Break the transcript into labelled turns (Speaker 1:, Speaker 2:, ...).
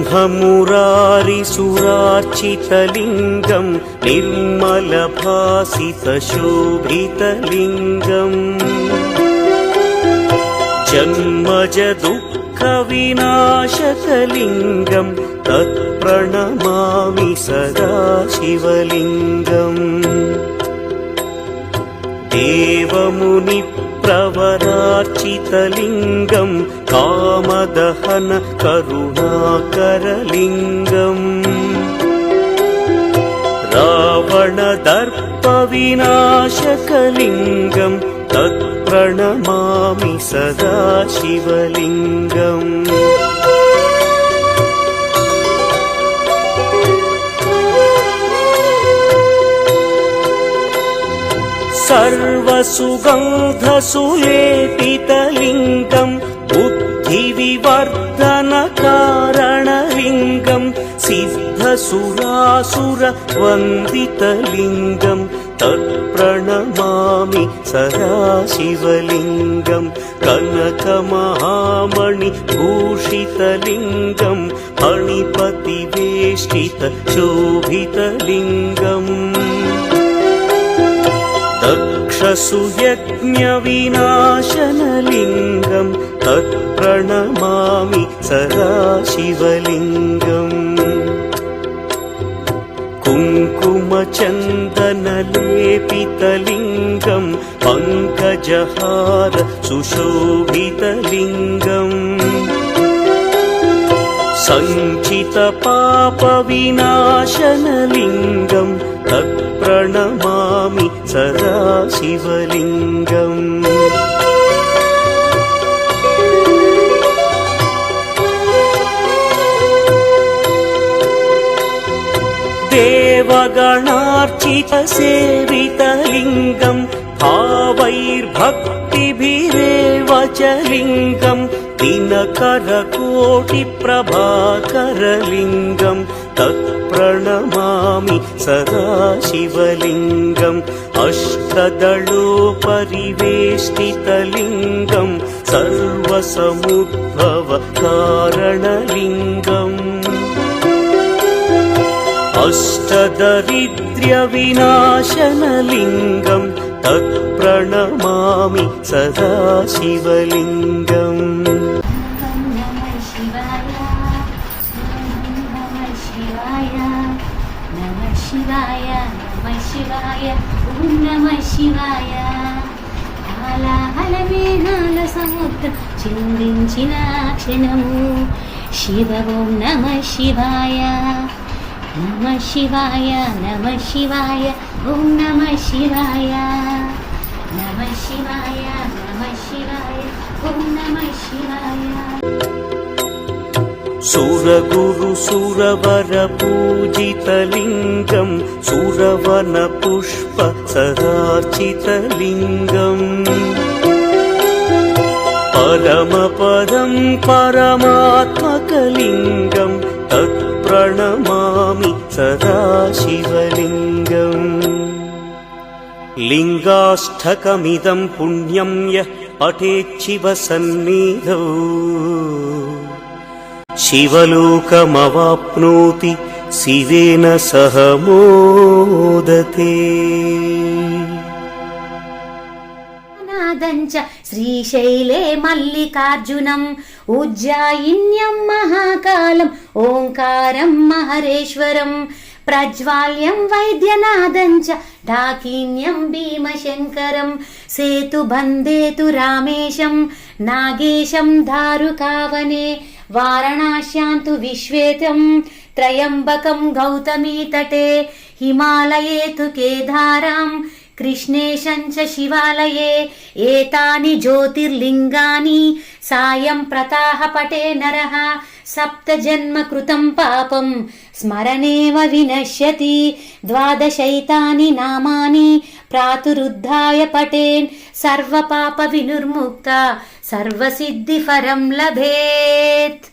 Speaker 1: ब्रह्ममुरारिसुरार्चितलिङ्गं निर्मलभासितशोभितलिङ्गम् जन्मजदुःखविनाशकलिङ्गं तत्प्रणमामि सदा शिवलिङ्गम् देवमुनिप्रवरार्चितलिङ्गं कामदहन करुणाकरलिङ्गम् रावणदर्पविनाशकलिङ्गं तत्प्रणमामि सदा शिवलिङ्गम् सर्वसुगन्धसुलेपितलिङ्गं बुद्धिविवर्धनकारणलिङ्गं सिद्धसुरासुरवन्दितलिङ्गं तत्प्रणमामि सदा शिवलिङ्गं कनकमहामणिभूषितलिङ्गं फणिपतिवेष्टितशोभितलिङ्गम् दक्षसुयज्ञविनाशनलिङ्गं तत्प्रणमामि सदा शिवलिङ्गम् कुङ्कुमचन्दनलेपितलिङ्गं पङ्कजहार सुशोभितलिङ्गम् सञ्चितपापविनाशनलिङ्गं तत्प्रणमामि सदा शिवलिङ्गम् देवगणार्चितसेवितलिङ्गं भावैर्भक्तिभिरेव च लिङ्गं दिनकरकोटिप्रभाकरलिङ्गं तत्प्रणमामि सदा शिवलिङ्गम् अष्टदलोपरिवेष्टितलिङ्गं सर्वसमुद्भवकारणलिङ्गम् अष्टदरिद्र्यविनाशनलिङ्गं तत्प्रणमामि सदा शिवलिङ्गम्
Speaker 2: శివాయ హాలమేఘాల సముద్రం చిందించిన క్షణము శివ ఓం నమ శివాయ నమ శివాయ నమ శివాయ ఓం నమ శివాయ నమ శివాయ నమ శివాయ ఓం నమ శివాయ
Speaker 1: सुरगुरुसुरवरपूजितलिङ्गं सुरवनपुष्पसदार्चितलिङ्गम् परमपदं परमात्मकलिङ्गं तत्प्रणमामि सदा शिवलिङ्गम् लिङ्गाष्टकमिदं पुण्यं यः पठेच्छिवसन्निधौ शिवलोकमवाप्नोति शिवेन सह मोदते
Speaker 2: नादञ्च श्रीशैले मल्लिकार्जुनम् उज्जायिन्यं महाकालम् ओङ्कारं महरेश्वरम् प्रज्वाल्यं वैद्यनादञ्च डाकिन्यं भीमशङ्करं सेतुबन्धेतु रामेशं नागेशं दारुकावने वारणास्यान्तु विश्वेतं त्रयम्बकं गौतमीतटे हिमालये तु केदारं कृष्णेशं च शिवालये एतानि ज्योतिर्लिङ्गानि सायं प्रताह पटे नरः सप्तजन्म कृतं पापं स्मरनेव विनश्यति 12 नामानि प्रातरुद्धाय पठेन् सर्वपाप विनिर्मुक्ता सर्वसिद्धिफलं लभेत्।